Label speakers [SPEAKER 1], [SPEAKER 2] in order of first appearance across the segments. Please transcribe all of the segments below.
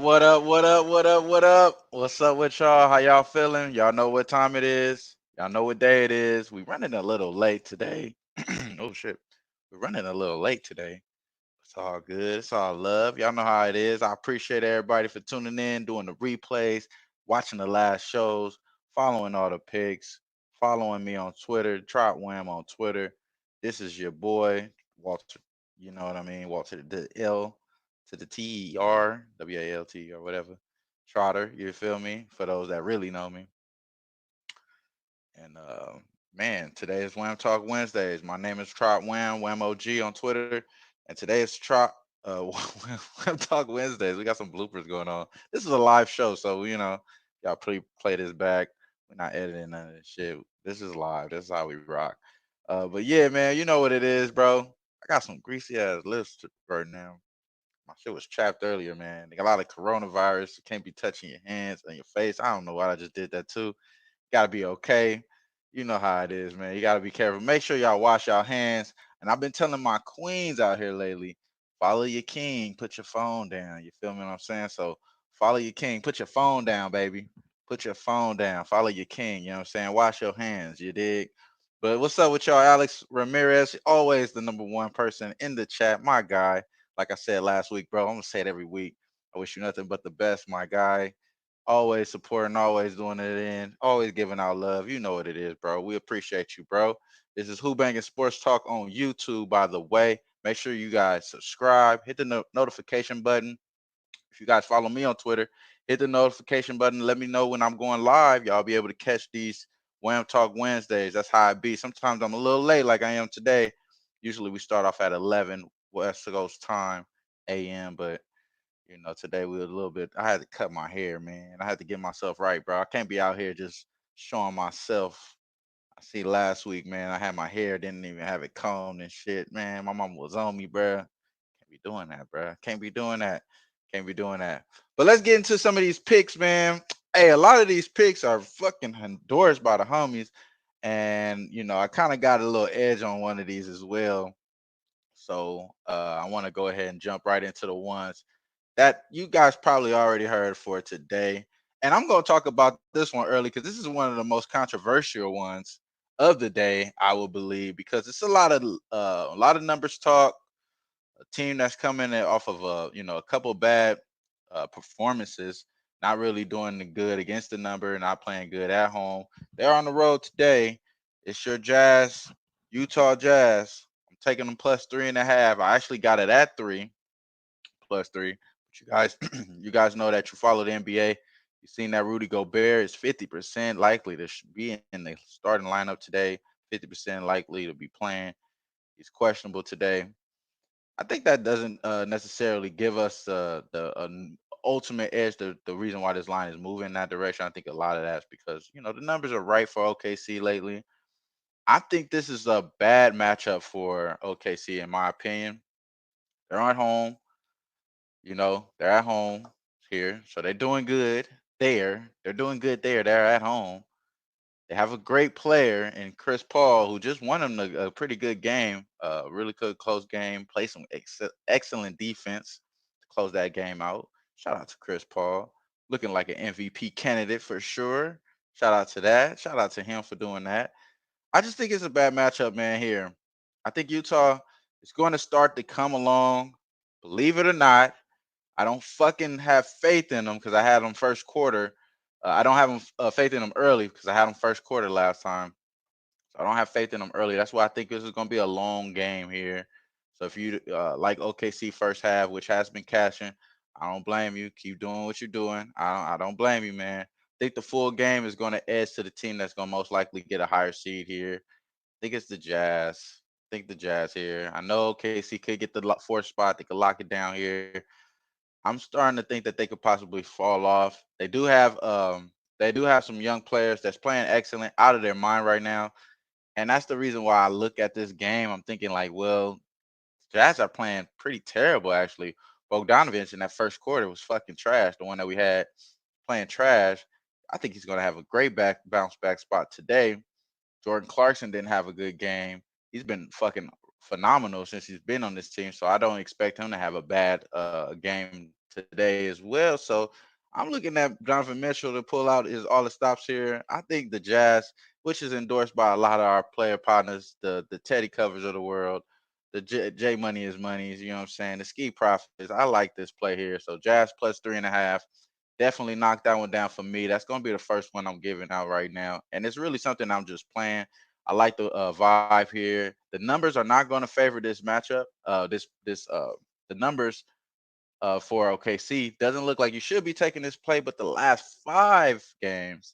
[SPEAKER 1] What up? What up? What up? What up? What's up with y'all? How y'all feeling? Y'all know what time it is. Y'all know what day it is. We running a little late today. Oh shit. We're running a little late today. It's all good. It's all love. Y'all know how it is. I appreciate everybody for tuning in, doing the replays, watching the last shows, following all the pics, following me on Twitter, Trot Wham on Twitter. This is your boy, Walter. You know what I mean? Walter the L to the TER, or whatever. Trotter, you feel me? For those that really know me. And man, today is Wham Talk Wednesdays. My name is Trot Wham, Wham OG on Twitter. And today is Trot Wham Talk Wednesdays. We got some bloopers going on. This is a live show, so y'all play this back. We're not editing none of this shit. This is live. This is how we rock. But yeah, man, you know what it is, bro. I got some greasy ass lips right now. My shit was chapped earlier, man. They got a lot of coronavirus. You can't be touching your hands and your face. I don't know why I just did that too. Gotta be okay. You know how it is, man. You gotta be careful. Make sure y'all wash y'all hands. And I've been telling my queens out here lately, follow your king, put your phone down. You feel me what I'm saying? So follow your king, put your phone down, baby. Put your phone down. Follow your king. You know what I'm saying? Wash your hands. You dig? But what's up with y'all? Alex Ramirez, always the number one person in the chat. My guy. Like I said last week, bro. I'm gonna say it every week. I wish you nothing but the best, my guy. Always supporting, always doing it in, always giving out love. You know what it is, bro. We appreciate you, bro. This is Who-Bangin Sports Talk on YouTube, by the way. Make sure you guys subscribe, hit the notification button. If you guys follow me on Twitter, hit the notification button. Let me know when I'm going live. Y'all be able to catch these Wham Talk Wednesdays. That's how it be. Sometimes I'm a little late, like I am today. Usually we start off at 11 West Coast time, a.m., but today we were a little bit. I had to cut my hair, man. I had to get myself right, bro. I can't be out here just showing myself. I see last week, man. I had my hair, didn't even have it combed and shit, man. My mama was on me, bro. Can't be doing that, bro. Can't be doing that. Can't be doing that. But let's get into some of these picks, man. Hey, a lot of these picks are fucking endorsed by the homies, and I kind of got a little edge on one of these as well. So I want to go ahead and jump right into the ones that you guys probably already heard for today. And I'm going to talk about this one early because this is one of the most controversial ones of the day, I will believe, because it's a lot of numbers talk. A team that's coming off of a couple bad performances, not really doing the good against the number, not playing good at home. They're on the road today. It's your Jazz, Utah Jazz. I'm taking them plus 3.5. I actually got it at 3 plus 3. But you guys, you guys know that you follow the NBA. You've seen that Rudy Gobert is 50% likely to be in the starting lineup today. 50% likely to be playing. He's questionable today. I think that doesn't necessarily give us the ultimate edge. The reason why this line is moving in that direction, I think a lot of that's because the numbers are right for OKC lately. I think this is a bad matchup for OKC in my opinion. They're at home. They're at home here, so they're doing good there. They're doing good there. They're at home. They have a great player in Chris Paul, who just won them a pretty good game, really good close game. Played some excellent defense to close that game out. Shout out to Chris Paul, looking like an MVP candidate for sure. Shout out to that. Shout out to him for doing that. I just think it's a bad matchup, man. Here, I think Utah is going to start to come along. Believe it or not, I don't fucking have faith in them because I had them first quarter. I don't have faith in them early because I had them first quarter last time. So I don't have faith in them early. That's why I think this is going to be a long game here. So if you like OKC first half, which has been cashing, I don't blame you. Keep doing what you're doing. I don't blame you, man. I think the full game is going to edge to the team that's going to most likely get a higher seed here. I think it's the Jazz. I think the Jazz here. I know OKC could get the fourth spot. They could lock it down here. I'm starting to think that they could possibly fall off. They do have some young players that's playing excellent out of their mind right now. And that's the reason why I look at this game. I'm thinking like, well, Jazz are playing pretty terrible actually. Bogdanovich in that first quarter was fucking trash. The one that we had playing trash. I think he's gonna have a great bounce back spot today. Jordan Clarkson didn't have a good game. He's been fucking phenomenal since he's been on this team. So I don't expect him to have a bad game today. today as well. So I'm looking at Donovan Mitchell to pull out his all the stops here. I think the Jazz, which is endorsed by a lot of our player partners, the Teddy Covers of the world, the J Money is Money's, you know what I'm saying? The Ski Profits. I like this play here. So Jazz plus 3.5. Definitely knock that one down for me. That's going to be the first one I'm giving out right now. And it's really something I'm just playing. I like the vibe here. The numbers are not going to favor this matchup. The numbers for OKC doesn't look like you should be taking this play, but the last 5 games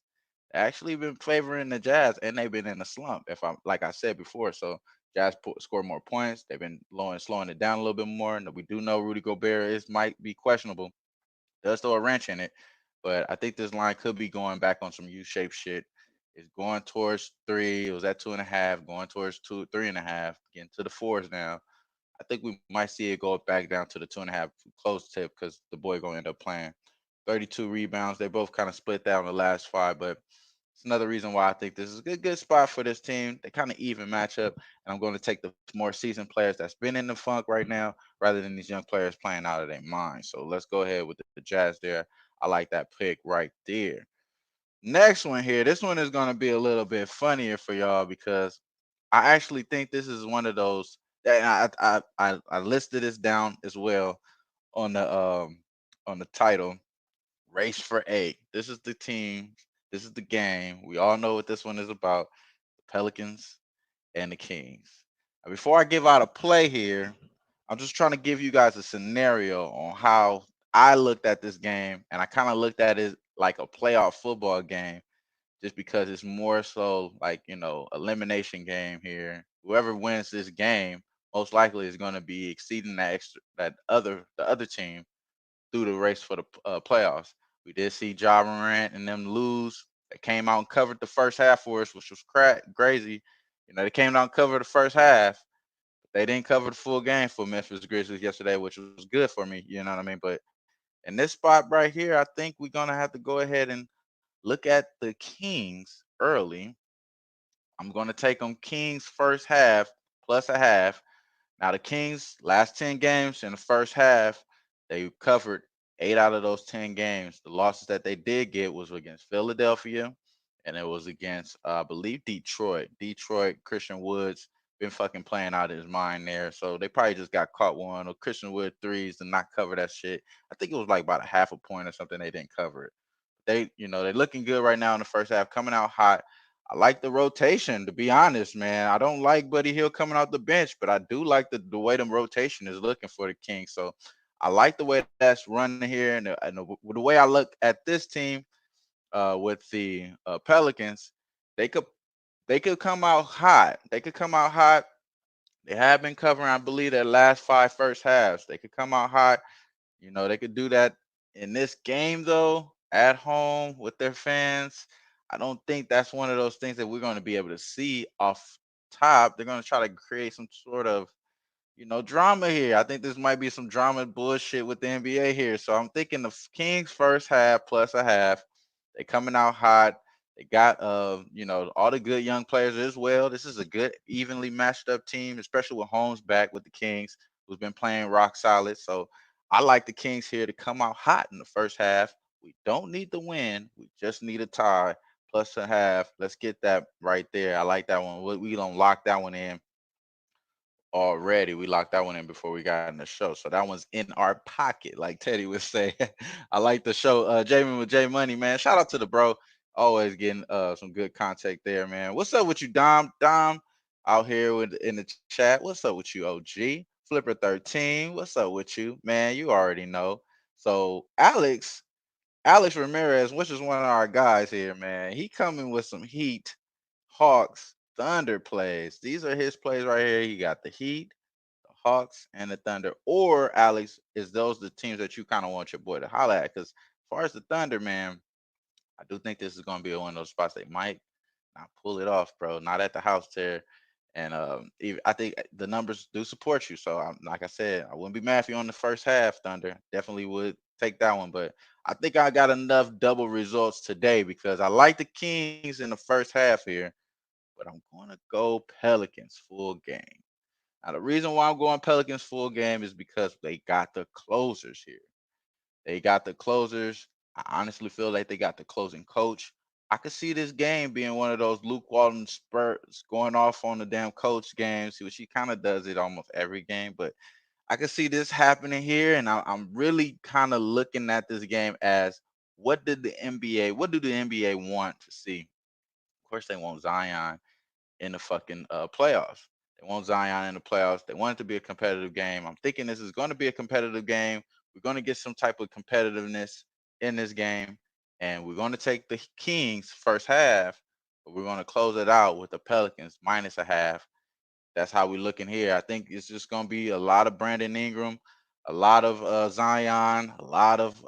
[SPEAKER 1] actually been favoring the Jazz, and they've been in a slump. If I'm like I said before, so Jazz score more points. They've been slowing it down a little bit more. And we do know Rudy Gobert is might be questionable. Does throw a wrench in it, but I think this line could be going back on some U-shaped shit. It's going towards 3. It was at 2.5, going towards 2, 3.5, getting to the 4s now. I think we might see it go back down to the 2.5 close tip because the boy gonna end up playing 32 rebounds. They both kind of split that on the last 5, but it's another reason why I think this is a good spot for this team. They kind of even matchup, and I'm going to take the more seasoned players that's been in the funk right now rather than these young players playing out of their mind. So let's go ahead with the Jazz there. I like that pick right there. Next one here. This one is going to be a little bit funnier for y'all because I actually think this is one of those that I listed this down as well on the title. Race for 8. This is the team. This is the game. We all know what this one is about. The Pelicans and the Kings. Now, before I give out a play here, I'm just trying to give you guys a scenario on how I looked at this game, and I kind of looked at it like a playoff football game, just because it's more so like elimination game here. Whoever wins this game most likely is going to be exceeding the other team through the race for the playoffs. We did see Ja Morant and them lose. They came out and covered the first half for us, which was crazy. They came out and covered the first half. They didn't cover the full game for Memphis Grizzlies yesterday, which was good for me. You know what I mean? But in this spot right here, I think we're gonna have to go ahead and look at the Kings early. I'm gonna take them Kings first half plus a half. Now the Kings last 10 games in the first half, they covered 8 out of those 10 games. The losses that they did get was against Philadelphia and it was against I believe Detroit. Detroit, Christian Woods been fucking playing out of his mind there. So they probably just got caught one or Christian Wood threes to not cover that shit. I think it was like about a half a point or something. They didn't cover it. They're looking good right now in the first half, coming out hot. I like the rotation, to be honest, man. I don't like Buddy Hill coming off the bench, but I do like the way the rotation is looking for the Kings. So I like the way that's running here, and the way I look at this team with the Pelicans, they could they could come out hot. They could come out hot. They have been covering, I believe, their last 5 first halves. They could come out hot. They could do that in this game though, at home with their fans. I don't think that's one of those things that we're going to be able to see off top. They're going to try to create some sort of, drama here. I think this might be some drama bullshit with the NBA here. So I'm thinking the Kings first half plus a half. They coming out hot. They got all the good young players as well. This is a good evenly matched up team, especially with Holmes back with the Kings, who's been playing rock solid. So I like the Kings here to come out hot in the first half. We don't need the win. We just need a tie plus a half. Let's get that right there. I like that one. We don't lock that one in already. We locked that one in before we got in the show. So that one's in our pocket, like Teddy would say. I like the show. Jamie with J Money, man. Shout out to the bro. Always getting some good contact there, man. What's up with you, Dom? Dom out here in the chat. What's up with you, OG? Flipper 13. What's up with you? Man, you already know. So Alex Ramirez, which is one of our guys here, man. He coming with some heat, Hawks, Thunder plays. These are his plays right here. He got the Heat, the Hawks, and the Thunder. Or Alex, is those the teams that you kind of want your boy to holler at? Because as far as the Thunder, man, I do think this is going to be one of those spots they might not pull it off, bro. Not at the house there. And I think the numbers do support you. So, like I said, I wouldn't be mad if you on the first half, Thunder. Definitely would take that one. But I think I got enough double results today because I like the Kings in the first half here, but I'm going to go Pelicans full game. Now, the reason why I'm going Pelicans full game is because they got the closers here. They got the closers. I honestly feel like they got the closing coach. I could see this game being one of those Luke Walton spurts going off on the damn coach games, which he kind of does it almost every game. But I can see this happening here, and I'm really kind of looking at this game as what do the NBA want to see? Of course, they want Zion in the fucking playoffs. They want Zion in the playoffs. They want it to be a competitive game. I'm thinking this is going to be a competitive game. We're going to get some type of competitiveness in this game, and we're going to take the Kings first half, but we're going to close it out with the Pelicans minus a half. That's how we looking here. I think it's just gonna be a lot of Brandon Ingram, a lot of Zion, a lot of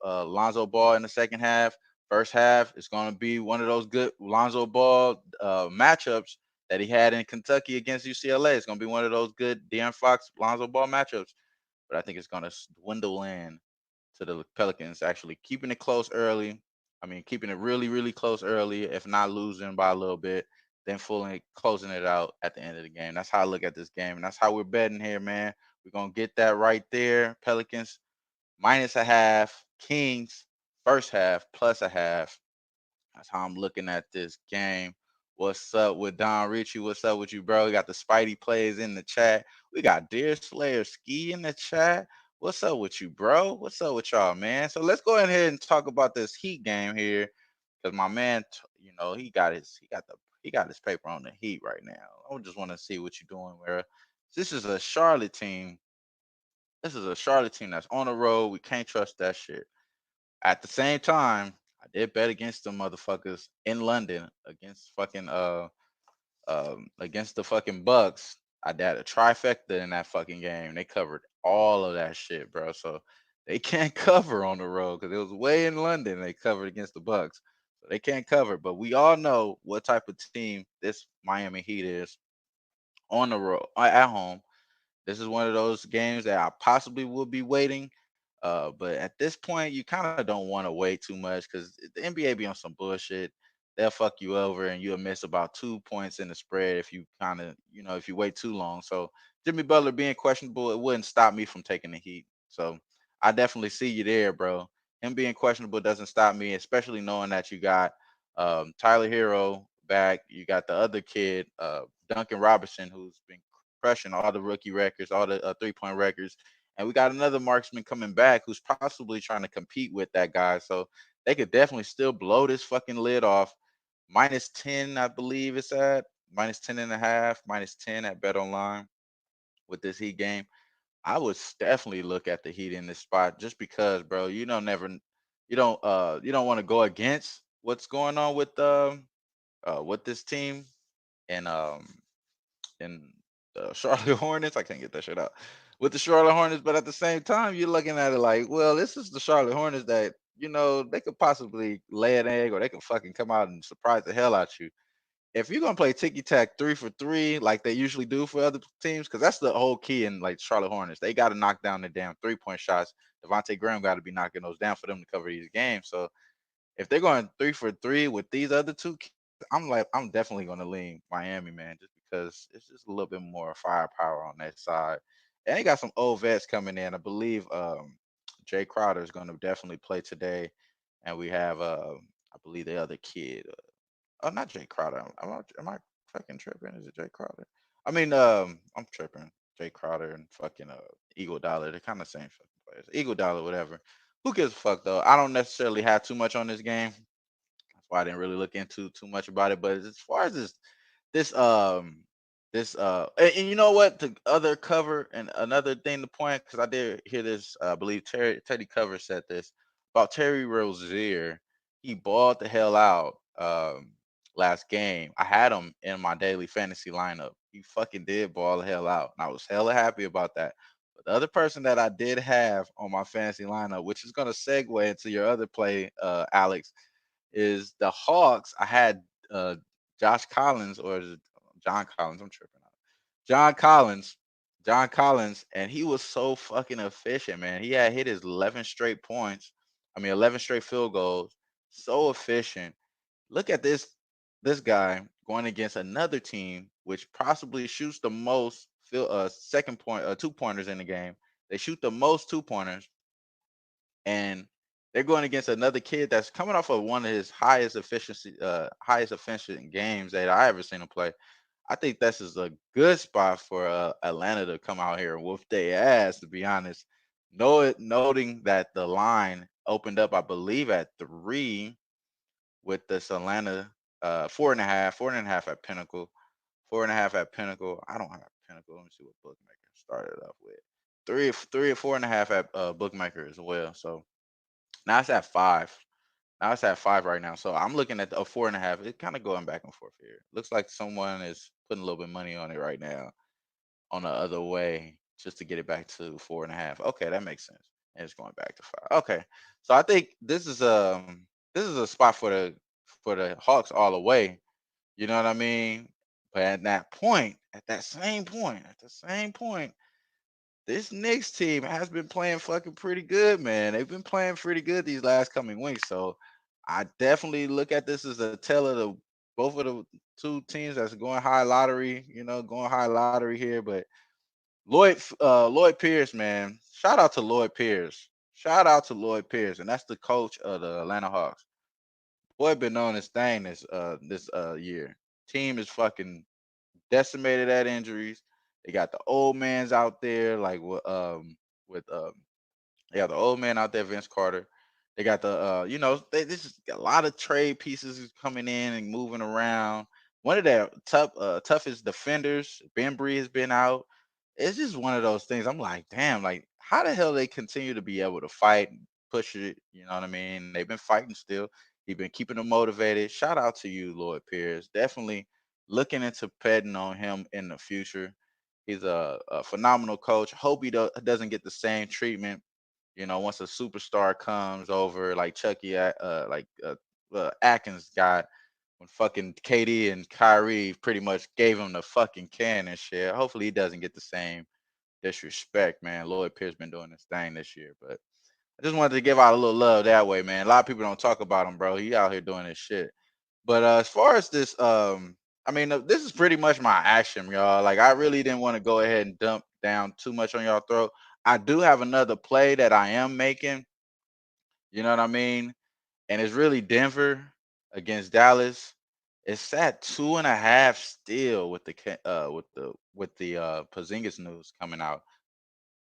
[SPEAKER 1] Lonzo Ball in the second half. First half, it's gonna be one of those good Lonzo Ball matchups that he had in Kentucky against UCLA. It's gonna be one of those good De'Aaron Fox Lonzo Ball matchups. But I think it's gonna dwindle in to the Pelicans actually keeping it close early. I mean, keeping it really, really close early, if not losing by a little bit, then fully closing it out at the end of the game. That's how I look at this game, and that's how we're betting here, man. We're gonna get that right there. Pelicans minus a half, Kings first half plus a half. That's how I'm looking at this game. What's up with Don Ritchie? What's up with you, bro? We got the Spidey plays in the chat. We got Deer Slayer Ski in the chat. What's up with you, bro? What's up with y'all, man? So let's go ahead and talk about this Heat game here, because my man, he got his paper on the Heat right now. I just want to see what you're doing, bro. This is a Charlotte team. This is a Charlotte team that's on the road. We can't trust that shit. At the same time, I did bet against them motherfuckers in London against against the fucking Bucks. I did a trifecta in that fucking game. They covered all of that shit, bro. So they can't cover on the road because it was way in London. They covered against the Bucks, so they can't cover. But we all know what type of team this Miami Heat is on the road at home. This is one of those games that I possibly will be waiting. But at this point, you kind of don't want to wait too much because the NBA be on some bullshit. They'll fuck you over and you'll miss about 2 points in the spread if you if you wait too long. So Jimmy Butler being questionable, it wouldn't stop me from taking the Heat. So I definitely see you there, bro. Him being questionable doesn't stop me, especially knowing that you got Tyler Hero back. You got the other kid, Duncan Robinson, who's been crushing all the rookie records, all the 3-point records. And we got another marksman coming back who's possibly trying to compete with that guy. So they could definitely still blow this fucking lid off. Minus 10, I believe it's at. Minus 10 and a half, minus 10 at Bet Online with this Heat game. I would definitely look at the Heat in this spot just because, bro, you don't want to go against what's going on with this team and in the Charlotte Hornets. I can't get that shit out with the Charlotte Hornets, but at the same time, you're looking at it like, well, this is the Charlotte Hornets that they could possibly lay an egg or they could fucking come out and surprise the hell out you. If you're gonna play ticky tack 3 for 3 like they usually do for other teams, because that's the whole key in like Charlotte Hornets, they got to knock down the damn 3-point shots. Devontae Graham got to be knocking those down for them to cover these games. So if they're going 3 for 3 with these other two kids, I'm definitely going to lean Miami, man, just because it's just a little bit more firepower on that side. And they got some old vets coming in. I believe Jay Crowder is going to definitely play today, and we have I believe the other kid. Oh, not Jay Crowder. Am I fucking tripping? Is it Jay Crowder? I mean, I'm tripping. Jay Crowder and fucking Eagle Dollar. They're kind of same fucking players. Eagle Dollar, whatever. Who gives a fuck though? I don't necessarily have too much on this game. That's why I didn't really look into too much about it. But as far as this and you know what, to other cover and another thing to point, because I did hear this, I believe Teddy Cover said this about Terry Rozier. He balled the hell out last game. I had him in my daily fantasy lineup. He fucking did ball the hell out, and I was hella happy about that. But the other person that I did have on my fantasy lineup, which is gonna segue into your other play, Alex, is the Hawks. I had Josh Collins, or is it John Collins? I'm tripping out. John Collins. John Collins, and he was so fucking efficient, man. He had hit his 11 straight points. I mean, 11 straight field goals. So efficient. Look at this guy going against another team which possibly shoots the most second point 2-pointers in the game. They shoot the most 2-pointers. and they're going against another kid that's coming off of one of his highest efficient games that I ever seen him play. I think this is a good spot for Atlanta to come out here and whoop their ass. To be honest, noting that the line opened up, I believe, at 3 with this Atlanta 4.5, 4.5 at Pinnacle, 4.5 at Pinnacle. I don't have Pinnacle. Let me see what bookmaker started off with. Three or 4.5 at bookmaker as well. So now it's at 5. Now it's at 5 right now. So I'm looking at a 4.5. It's kind of going back and forth here. Looks like someone is putting a little bit of money on it right now on the other way just to get it back to 4.5. Okay, that makes sense. And it's going back to 5. Okay. So I think this is a spot for the Hawks all the way. You know what I mean? But at that point, at the same point, this Knicks team has been playing fucking pretty good, man. They've been playing pretty good these last coming weeks. So I definitely look at this as a tell of the both of the two teams that's going high lottery, going high lottery here. But Lloyd Pierce, man. Shout out to Lloyd Pierce. Shout out to Lloyd Pierce, and that's the coach of the Atlanta Hawks. Boy been on his thing this year. Team is fucking decimated at injuries. They got the old mans out there, like with they got the old man out there, Vince Carter. They got this is a lot of trade pieces is coming in and moving around. One of their toughest defenders, Ben Bree, has been out. It's just one of those things. I'm like, damn, like how the hell they continue to be able to fight and push it? You know what I mean? They've been fighting still. He's been keeping them motivated. Shout out to you, Lloyd Pierce. Definitely looking into betting on him in the future. He's a phenomenal coach. Hope he doesn't get the same treatment once a superstar comes over, like Atkins got when fucking KD and Kyrie pretty much gave him the fucking can and shit. Hopefully he doesn't get the same disrespect, man. Lloyd Pierce been doing this thing this year, but I just wanted to give out a little love that way, man. A lot of people don't talk about him, bro. He out here doing this shit. But as far as this, I mean, this is pretty much my action, y'all. Like, I really didn't want to go ahead and dump down too much on y'all throat. I do have another play that I am making. You know what I mean? And it's really Denver against Dallas. It's at 2.5 still with the Porzingis news coming out.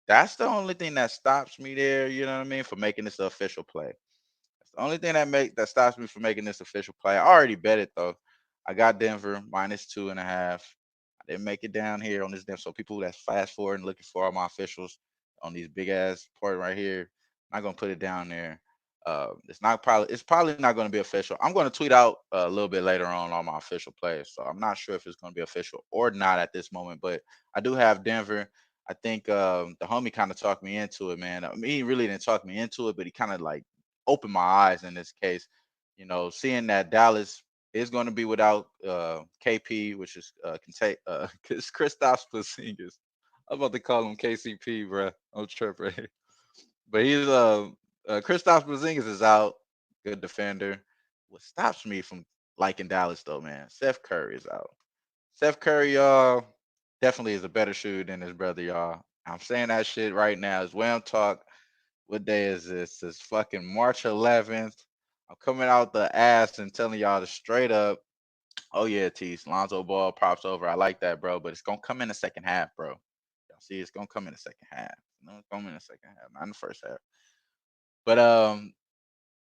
[SPEAKER 1] That's the only thing that stops me there. You know what I mean? For making this an official play. That's the only thing that stops me from making this official play. I already bet it though. I got Denver -2.5. I didn't make it down here on this damn. So people that's fast forward and looking for all my officials on these big ass part right here, I'm not gonna put it down there. It's probably not going to be official. I'm going to tweet out a little bit later on my official plays. So I'm not sure if it's going to be official or not at this moment, but I do have Denver. I think the homie kind of talked me into it, man. I mean, he really didn't talk me into it, but he kind of like opened my eyes in this case. Seeing that Dallas is going to be without KP, which is it's Kristaps Porzingis. I'm about to call him KCP, bro. I'm tripping. But Kristaps Porzingis is out, good defender. What stops me from liking Dallas though, man? Seth Curry is out. Seth Curry, y'all, definitely is a better shooter than his brother, y'all. I'm saying that shit right now. It's WAMTalk. What day is this? It's fucking March 11th. I'm coming out the ass and telling y'all the straight up. Oh yeah, Tease. Lonzo Ball props over. I like that, bro. But it's gonna come in the second half, bro. Y'all see, it's gonna come in the second half. No, it's coming in the second half, not in the first half. But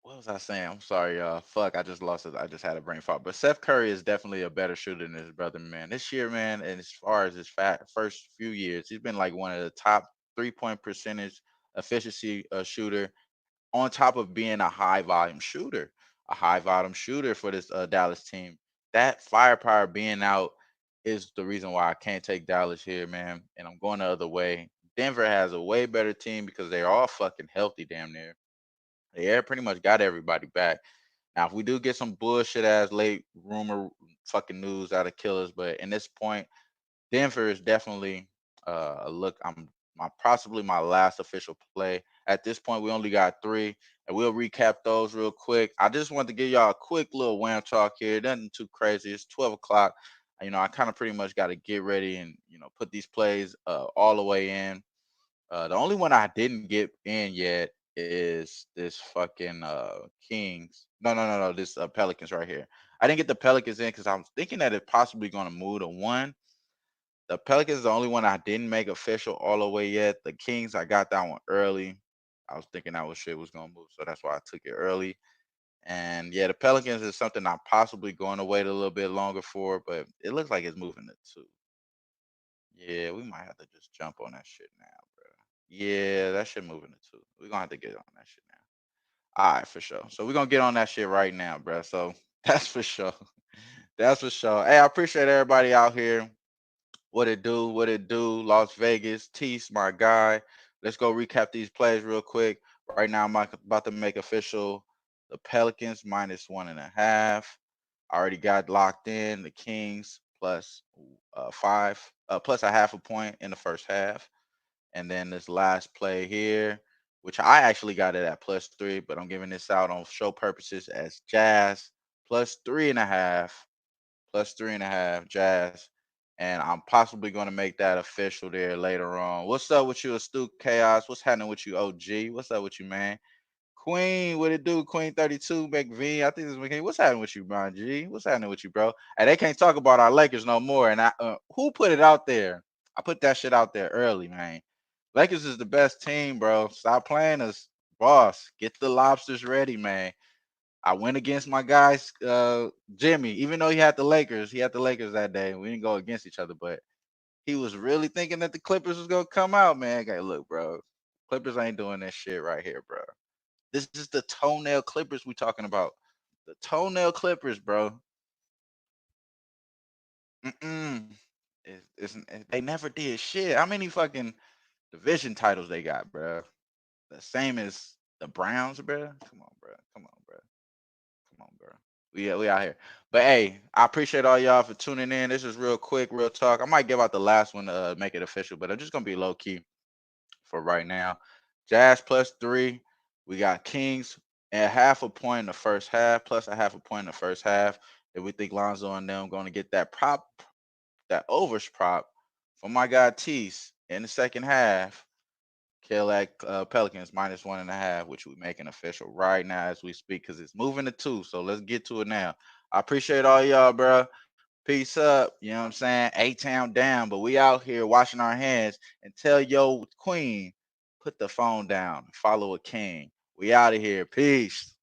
[SPEAKER 1] what was I saying? I'm sorry, y'all. Fuck, I just lost it. I just had a brain fart. But Seth Curry is definitely a better shooter than his brother, man. This year, man, and as far as his first few years, he's been like one of the top 3 point percentage efficiency shooter, on top of being a high volume shooter for this Dallas team. That firepower being out is the reason why I can't take Dallas here, man. And I'm going the other way. Denver has a way better team because they're all fucking healthy, damn near. They pretty much got everybody back. Now, if we do get some bullshit ass late rumor fucking news out of killers, but in this point, Denver is definitely a look. I'm my possibly my last official play. At this point, we only got 3, and we'll recap those real quick. I just wanted to give y'all a quick little wham talk here. Nothing too crazy. It's 12 o'clock. I kind of pretty much got to get ready and put these plays all the way in. The only one I didn't get in yet is this fucking Kings. No. This Pelicans right here. I didn't get the Pelicans in because I was thinking that it's possibly gonna move to one. The Pelicans is the only one I didn't make official all the way yet. The Kings, I got that one early. I was thinking that was shit was gonna move, so that's why I took it early. And yeah, the Pelicans is something I'm possibly going to wait a little bit longer for, but it looks like it's moving to two. Yeah, we might have to just jump on that shit now, bro. Yeah, that shit moving to two. We're gonna have to get on that shit now. All right, for sure. So we're gonna get on that shit right now, bro. So that's for sure. That's for sure. Hey, I appreciate everybody out here. What it do? What it do? Las Vegas, Tease, my guy. Let's go recap these plays real quick. Right now, I'm about to make official the Pelicans -1.5. I already got locked in the Kings plus 5, plus a half a point in the first half. And then this last play here, which I actually got it at +3, but I'm giving this out on show purposes as Jazz +3.5, +3.5 Jazz, and I'm possibly going to make that official there later on. What's up with you, Astute Chaos? What's happening with you, OG? What's up with you, man? Queen, what it do? Queen 32, McV. I think this is McV. What's happening with you, Brian G? What's happening with you, bro? And they can't talk about our Lakers no more. And who put it out there? I put that shit out there early, man. Lakers is the best team, bro. Stop playing us, boss. Get the lobsters ready, man. I went against my guys, Jimmy. Even though he had the Lakers that day. We didn't go against each other, but he was really thinking that the Clippers was gonna come out, man. Okay, look, bro. Clippers ain't doing this shit right here, bro. This is the toenail Clippers we talking about. The toenail Clippers, bro. Mm-mm. They never did shit. How many fucking division titles they got, bro? The same as the Browns, bro. Come on, bro. Come on, bro. Come on, bro. We out here. But hey, I appreciate all y'all for tuning in. This is real quick, real talk. I might give out the last one to make it official, but I'm just gonna be low key for right now. Jazz +3. We got Kings at half a point in the first half, plus a half a point in the first half. If we think Lonzo and them going to get that prop, that overs prop from my guy Tease in the second half, kill that Pelicans -1.5, which we making official right now as we speak because it's moving to two. So let's get to it now. I appreciate all y'all, bro. Peace up. You know what I'm saying? A-Town down, but we out here washing our hands and tell yo queen, put the phone down, follow a king. We out of here. Peace.